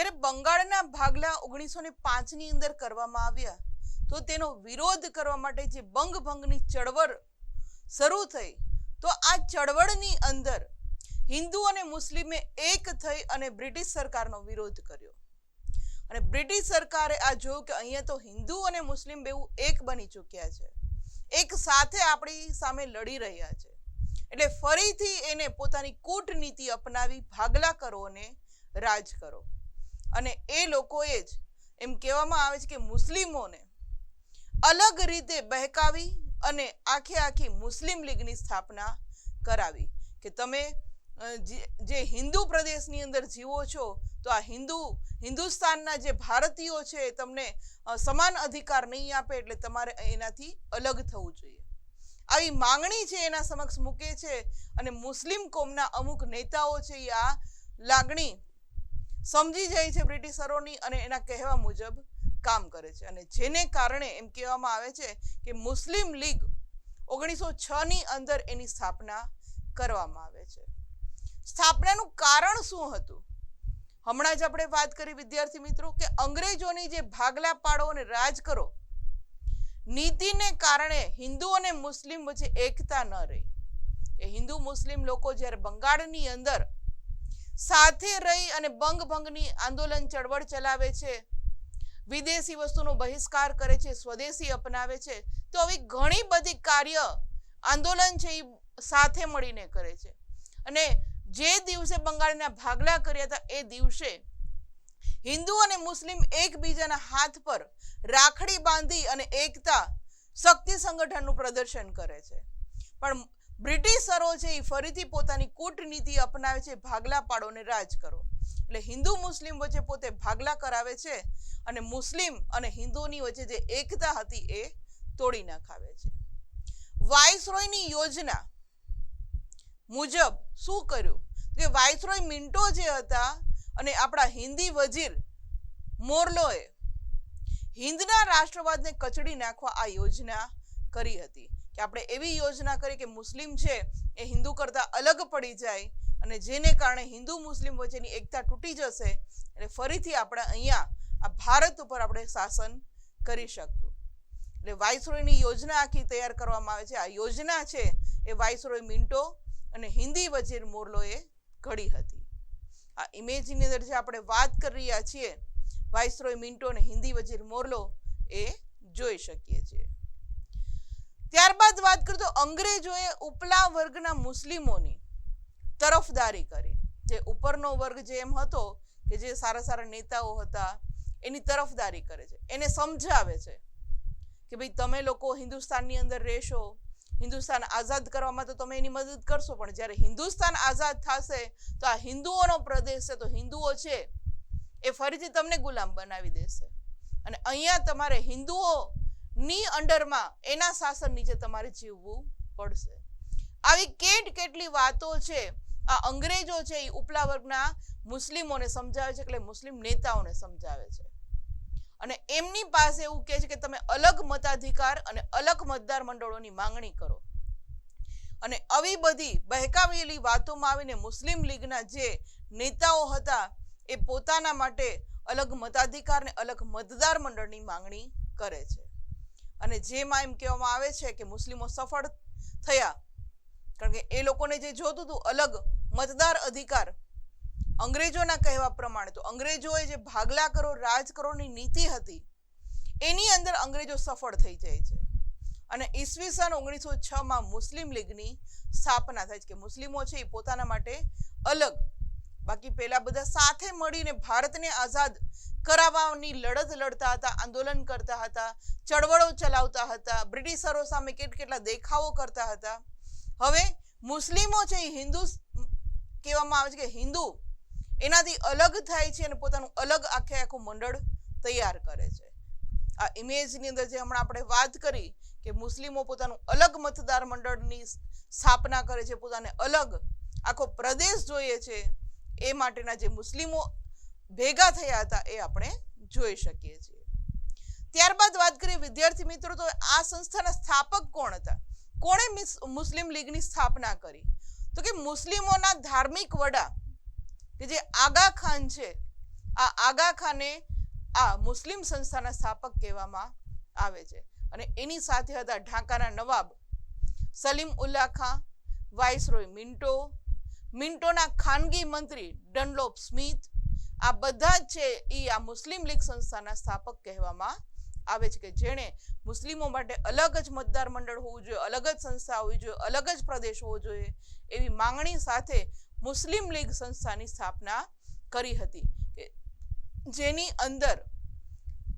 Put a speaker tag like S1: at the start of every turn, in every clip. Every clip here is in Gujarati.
S1: જ્યારે બંગાળના ભાગલા 1905ની અંદર કરવામાં આવ્યા તો તેનો વિરોધ કરવા માટે જે બંગભંગની ચળવળ શરૂ થઈ, તો આ ચળવળની અંદર હિન્દુ અને મુસ્લિમે એક થઈ અને બ્રિટિશ સરકારનો વિરોધ કર્યો. અને બ્રિટિશ સરકારે આ જોયું કે અહીંયા તો હિન્દુ અને મુસ્લિમ બેઉ એક બની ચૂક્યા છે, એક સાથે આપણી સામે લડી રહ્યા છે, એટલે ફરીથી એને પોતાની કૂટનીતિ અપનાવી ભાગલા કરો અને રાજ કરો. અને એ લોકોએ જ એમ કહેવામાં આવે છે કે મુસ્લિમોને અલગ રીતે બહેકાવી અને આખી મુસ્લિમ લીગની સ્થાપના કરાવી કે તમે જે હિન્દુ પ્રદેશની અંદર જીવો છો તો આ હિન્દુસ્તાનના જે ભારતીયો છે તમને સમાન અધિકાર નહીં આપે, એટલે તમારે એનાથી અલગ થવું જોઈએ. આવી માંગણી છે એના સમક્ષ મૂકે છે અને મુસ્લિમ કોમના અમુક નેતાઓ છે એ આ લાગણી સમજી જાય છે બ્રિટિશરોની અને એના કહેવા મુજબ કામ કરે છે. અને જેને કારણે એમ કહેવામાં આવે છે કે મુસ્લિમ લીગ 1906ની અંદર એની સ્થાપના કરવામાં આવે છે. સ્થાપનાનું કારણ શું હતું? હમણાં જ આપણે વાત કરી વિદ્યાર્થી મિત્રો કે અંગ્રેજોની જે ભાગલા પાડો અને રાજ કરો નીતિને કારણે હિન્દુ અને મુસ્લિમ વચ્ચે એકતા ન રહી. એ હિન્દુ મુસ્લિમ લોકો જ્યારે બંગાળની અંદર સાથે રહી અને બંગભંગની આંદોલન ચળવળ ચલાવે છે, વિદેશી વસ્તુનો બહિષ્કાર કરે છે, સ્વદેશી અપનાવે છે, તો આવી ઘણી બધી કાર્ય આંદોલન છે એ સાથે મળીને કરે છે. અને જે દિવસે બંગાળના ભાગલા કર્યા હતા એ દિવસે હિન્દુ અને મુસ્લિમ એકબીજાના હાથ પર રાખડી બાંધી અને એકતા શક્તિ સંગઠનનું પ્રદર્શન કરે છે. પણ બ્રિટિશરો છે એ ફરીથી પોતાની કૂટનીતિ અપનાવે છે, ભાગલા પાડો અને રાજ કરો. એટલે હિન્દુ મુસ્લિમ વચ્ચે પોતે ભાગલા કરાવે છે અને મુસ્લિમ અને હિન્દુની વચ્ચે જે એકતા હતી એ તોડી નાખાવે છે. વાઇસરોયની યોજના મુજબ શું કર્યું કે વાઇસરોય મિન્ટો જે હતા અને આપણા હિન્દી વજીર મોરલોએ હિન્દના રાષ્ટ્રવાદને કચડી નાખવા આ યોજના કરી હતી કે આપણે એવી યોજના કરી કે મુસ્લિમ છે એ હિન્દુ કરતાં અલગ પડી જાય અને જેને કારણે હિન્દુ મુસ્લિમ વચ્ચેની એકતા તૂટી જશે એટલે ફરીથી આપણે અહીંયા આ ભારત ઉપર આપણે શાસન કરી શકતું. એટલે વાઇસરોયની યોજના આખી તૈયાર કરવામાં આવે છે. આ યોજના છે એ વાઇસરોય મિન્ટો અને હિન્દી વજીર મોરલોએ ઘડી હતી. આ ઇમેજની અંદર જે આપણે વાત કરી રહ્યા છીએ વાઇસરોય મિન્ટો અને હિન્દી વજીર મોરલો એ જોઈ શકીએ છીએ. ત્યારબાદ વાત કરીએ તો અંગ્રેજોએ ઉપલા વર્ગના મુસ્લિમોની તરફદારી કરી. જે ઉપરનો વર્ગ જે એમ હતો કે જે સારા નેતાઓ હતા એની તરફદારી કરે છે, એને સમજાવે છે કે ભાઈ તમે લોકો હિન્દુસ્તાનની અંદર રહેશો, હિન્દુસ્તાન આઝાદ કરવામાં તો તમે એની મદદ કરશો, પણ જ્યારે હિન્દુસ્તાન આઝાદ થશે તો આ હિન્દુઓનો પ્રદેશ છે, તો હિન્દુઓ છે એ ફરીથી તમને ગુલામ બનાવી દેશે અને અહીંયા તમારે હિન્દુઓની અંડરમાં એના શાસન નીચે તમારે જીવવું પડશે. આવી કેટલી વાતો છે આ અંગ્રેજો છે એ ઉપલા વર્ગના મુસ્લિમોને સમજાવે છે, એટલે મુસ્લિમ નેતાઓને સમજાવે છે અને એમની પાસે એવું કહે છે કે તમે અલગ મતાધિકાર અને અલગ મતદાર મંડળોની માંગણી કરો. અને આવી બધી બહેકાવેલી વાતોમાં આવીને મુસ્લિમ લીગના જે નેતાઓ હતા એ પોતાના માટે અલગ મતાધિકાર ને અલગ મતદાર મંડળની માંગણી કરે છે. અને જેમાં એમ કહેવામાં આવે છે કે મુસ્લિમો સફળ થયા, કારણ કે એ લોકોને જે જોતું હતું અલગ મતદાર અધિકાર અંગ્રેજોના કહેવા પ્રમાણે, તો અંગ્રેજોએ જે ભાગલા કરો રાજ કરોની નીતિ હતી એની અંદર અંગ્રેજો સફળ થઈ જાય છે અને ઈસવીસન 1906માં મુસ્લિમ લીગની સ્થાપના થાય છે કે મુસ્લિમો છે એ પોતાના માટે અલગ, બાકી પેલા બધા સાથે મળીને ભારતને આઝાદ કરાવવાની લડત લડતા હતા, આંદોલન કરતા હતા, ચળવળો ચલાવતા હતા, બ્રિટિશરો સામે કેટલા દેખાવો કરતા હતા. હવે મુસ્લિમો છે એ હિન્દુ કહેવામાં આવે છે કે હિન્દુ એનાથી અલગ થાય છે અને પોતાનું અલગ આખું મંડળ તૈયાર કરે છે. આ ઇમેજની અંદર જે હમણાં આપણે વાત કરી કે મુસ્લિમો પોતાનું અલગ મતદાર મંડળની સ્થાપના કરે છે, પોતાને અલગ આખો પ્રદેશ જોઈએ છે, એ માટેના જે મુસ્લિમો ભેગા થયા હતા એ આપણે જોઈ શકીએ છીએ. ત્યારબાદ વાત કરીએ વિદ્યાર્થી મિત્રો તો આ સંસ્થાના સ્થાપક કોણ હતા? કોણે મુસ્લિમ લીગની સ્થાપના કરી? તો કે મુસ્લિમોના ધાર્મિક વડા કે જે આગા ખાન છે આ આગા ખાને આ મુસ્લિમ સંસ્થાના સ્થાપક કહેવામાં આવે છે. અને એની સાથે હતા ઢાકાના નવાબ સલીમ ઉલ્લા ખાં, વાઇસરોય મિન્ટો, મિન્ટોના ખાનગી મંત્રી ડનલોપ સ્મિથ. આ બધા જ છે એ આ મુસ્લિમ લીગ સંસ્થાના સ્થાપક કહેવામાં આવે છે, કે જેણે મુસ્લિમો માટે અલગ જ મતદાર મંડળ હોવું જોઈએ, અલગ જ સંસ્થા હોવી જોઈએ, અલગ જ પ્રદેશ હોવો જોઈએ એવી માંગણી સાથે મુસ્લિમ લીગ સંસ્થાની સ્થાપના કરી હતી, જેની અંદર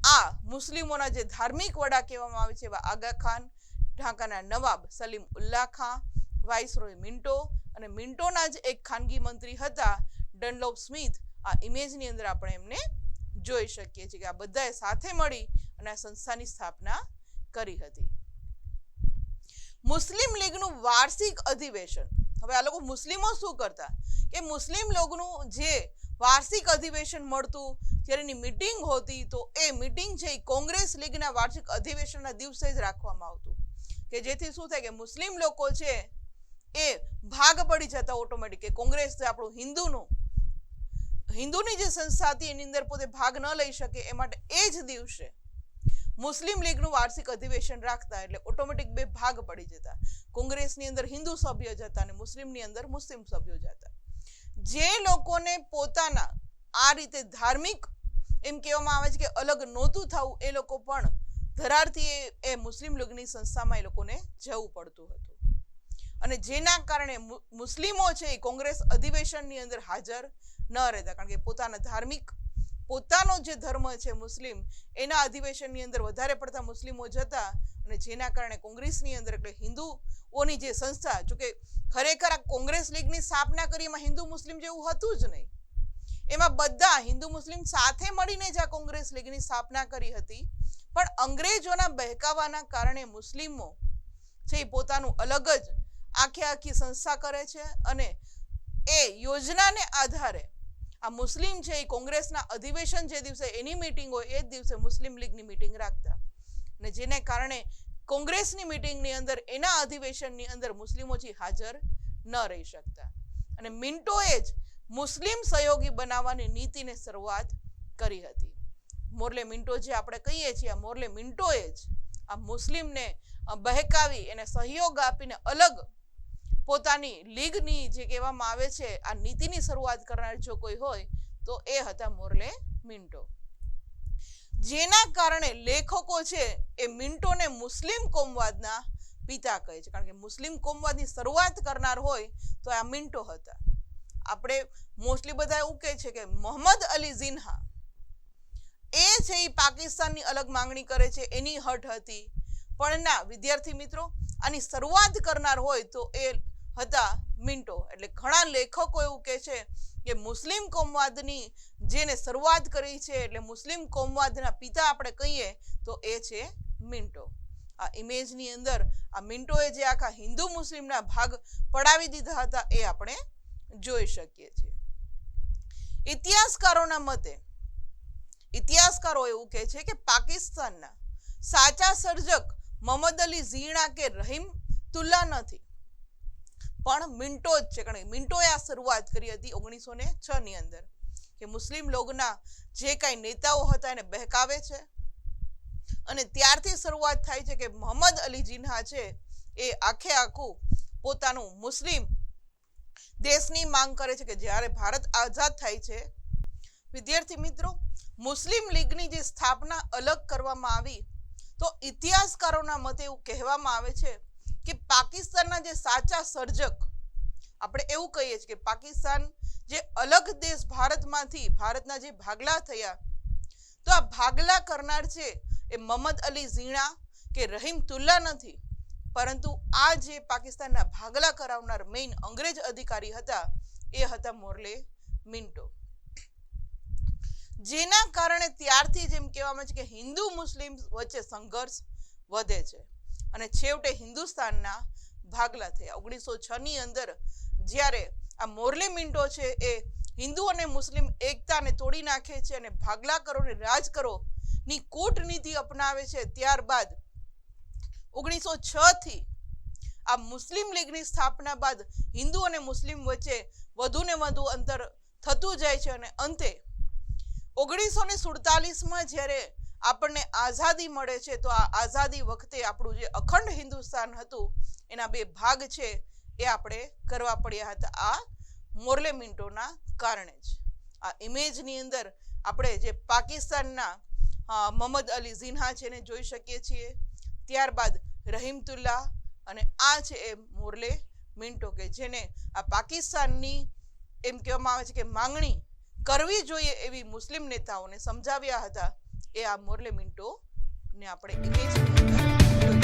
S1: આ મુસ્લિમોના જે ધાર્મિક વડા કહેવામાં આવે છે એવા આગા ખાન, ઢાકાના નવાબ સલીમ ઉલ્લા ખાં, વાઇસરોય મિન્ટો અને મિન્ટોના જ એક ખાનગી મંત્રી હતા ડનલોપ સ્મિથ. આ ઇમેજની અંદર આપણે એમને જોઈ શકીએ છીએ કે આ બધાએ સાથે મળી અને આ સંસ્થાની સ્થાપના કરી હતી. મુસ્લિમ લીગનું વાર્ષિક અધિવેશન. હવે આ લોકો મુસ્લિમો શું કરતા કે મુસ્લિમ લોકોનું જે વાર્ષિક અધિવેશન મળતું, જ્યારે એની મીટિંગ હોતી તો એ મીટિંગ છે એ કોંગ્રેસ લીગના વાર્ષિક અધિવેશનના દિવસે જ રાખવામાં આવતું, કે જેથી શું થાય કે મુસ્લિમ લોકો છે એ ભાગ પડી જતા ઓટોમેટિક, કે કોંગ્રેસ આપણું હિન્દુની જે સંસ્થા હતી એની અંદર પોતે ભાગ ન લઈ શકે, એ માટે એ જ દિવસે મુસ્લિમ લીગનું વાર્ષિક અધિવેશન રાખતા, એટલે ઓટોમેટિક બે ભાગ પડી જતા. કોંગ્રેસની અંદર હિન્દુ સભ્ય જતા અને મુસ્લિમની અંદર મુસ્લિમ સભ્યો જતા. જે લોકોને પોતાના આ રીતે ધાર્મિક એમ કહેવામાં આવે છે કે અલગ નહોતું થવું, એ લોકો પણ ધરારથી એ મુસ્લિમ લીગની સંસ્થામાં એ લોકોને જવું પડતું હતું. અને જેના કારણે મુસ્લિમો છે એ કોંગ્રેસ અધિવેશનની અંદર હાજર ન રહેતા, કારણ કે પોતાનો જે ધર્મ છે મુસ્લિમ, એના અધિવેશનની અંદર વધારે પડતા મુસ્લિમો જતા, અને જેના કારણે કોંગ્રેસની અંદર એટલે હિન્દુઓની જે સંસ્થા, જોકે ખરેખર આ કોંગ્રેસ લીગની સ્થાપના કરી એમાં હિન્દુ મુસ્લિમ જેવું હતું જ નહીં, એમાં બધા હિન્દુ મુસ્લિમ સાથે મળીને જ આ કોંગ્રેસ લીગની સ્થાપના કરી હતી. પણ અંગ્રેજોના બહેકાવાના કારણે મુસ્લિમો છે એ પોતાનું અલગ જ આખી સંસ્થા કરે છે, અને એ યોજનાને આધારે આ મુસ્લિમ છે એ કોંગ્રેસના અધિવેશન જે દિવસે એની મીટિંગ હોય એ જ દિવસે મુસ્લિમ લીગની મીટિંગ રાખતા, અને જેને કારણે કોંગ્રેસની મીટિંગની અંદર એના અધિવેશનની અંદર મુસ્લિમો હાજર ન રહી શકતા. અને મિન્ટોએ જ મુસ્લિમ સહયોગી બનાવવાની નીતિને શરૂઆત કરી હતી. મોર્લે મિન્ટો જે આપણે કહીએ છીએ, આ મોર્લે મિન્ટોએ જ આ મુસ્લિમને બહેકાવી એને સહયોગ આપીને અલગ પોતાની લીગની જે કહેવામાં આવે છે આ નીતિની શરૂઆત કરનાર જો કોઈ હોય તો એ હતા મોર્લે મિન્ટો. જેના કારણે લેખકો છે એ મિન્ટોને મુસ્લિમ કોમવાદના પિતા કહે છે, કારણ કે મુસ્લિમ કોમવાદની શરૂઆત કરનાર હોય તો આ મિન્ટો હતા. આપણે મોસ્ટલી બધા એવું કહે છે કે મોહમ્મદ અલી ઝિન્હા એ છે એ પાકિસ્તાનની અલગ માંગણી કરે છે, એની હઠ હતી, પણ ના વિદ્યાર્થી મિત્રો, આની શરૂઆત કરનાર હોય તો એ હતા મિન્ટો. એટલે ઘણા લેખકો એવું કહે છે કે મુસ્લિમ કોમવાદની જેને શરૂઆત કરી છે, એટલે મુસ્લિમ કોમવાદના પિતા આપણે કહીએ તો એ છે મિન્ટો. આ ઇમેજની અંદર આ મિન્ટોએ જે આખા હિન્દુ મુસ્લિમના ભાગ પડાવી દીધા હતા એ આપણે જોઈ શકીએ છીએ. ઇતિહાસકારોના મતે ઇતિહાસકારો એવું કહે છે કે પાકિસ્તાનના સાચા સર્જક મોહમ્મદ અલી ઝીણા કે રહીમતુલ્લા નથી, પણ મિન્ટો જ છે. કારણ કે મિન્ટોએ આ શરૂઆત કરી હતી 1906 ની અંદર, કે મુસ્લિમ લોગના જે કાંઈ નેતાઓ હતા એને બહેકાવે છે, અને ત્યારથી શરૂઆત થાય છે કે મોહમ્મદ અલી ઝીણા છે એ આખું પોતાનું મુસ્લિમ દેશની માંગ કરે છે કે જ્યારે ભારત આઝાદ થાય છે. વિદ્યાર્થી મિત્રો, મુસ્લિમ લીગની જે સ્થાપના અલગ કરવામાં આવી તો ઇતિહાસકારોના મતે એવું કહેવામાં આવે છે કે પાકિસ્તાનના જે સાચા સર્જક, આપણે એવું કહીએ છીએ કે પાકિસ્તાન જે અલગ દેશ ભારતમાંથી ભારતના જે ભાગલા થયા, તો આ ભાગલા કરનાર છે એ મોહમ્મદ અલી ઝીણા કે રહીમતુલ્લા નથી, પરંતુ આ જે પાકિસ્તાનના ભાગલા કરાવનાર મેઇન અંગ્રેજ અધિકારી હતા એ હતા મોર્લે મિન્ટો. જેના કારણે ત્યારથી જેમ કહેવામાં છે કે હિન્દુ મુસ્લિમ વચ્ચે સંઘર્ષ વધે છે અને છેવટે હિન્દુસ્તાનના ભાગલા થયા. 1906 ની અંદર જ્યારે આ મોર્લે મિન્ટો છે એ હિન્દુ અને મુસ્લિમ એકતાને તોડી નાખે છે અને ભાગલા કરો ને રાજ કરો ની કૂટનીતિ અપનાવે છે, ત્યારબાદ 1906 થી આ મુસ્લિમ લીગની સ્થાપના બાદ હિન્દુ અને મુસ્લિમ વચ્ચે વધુ ને વધુ અંતર થતું જાય છે, અને અંતે 1947માં જ્યારે આપણને આઝાદી મળે છે તો આ આઝાદી વખતે આપણું જે અખંડ હિન્દુસ્તાન હતું એના બે ભાગ છે એ આપણે કરવા પડ્યા હતા આ મોર્લે મિન્ટોના કારણે જ. આ ઇમેજની અંદર આપણે જે પાકિસ્તાનના મોહમ્મદ અલી ઝિન્હા છે એને જોઈ શકીએ છીએ, ત્યારબાદ રહીમતુલ્લાહ, અને આ છે એ મોર્લે મિન્ટો કે જેને આ પાકિસ્તાનની એમ કહેવામાં આવે છે કે માંગણી કરવી જોઈએ એવી મુસ્લિમ નેતાઓને સમજાવ્યા હતા. એ આ મોર્લે મિન્ટો ને આપણે ઇમેજની અંદર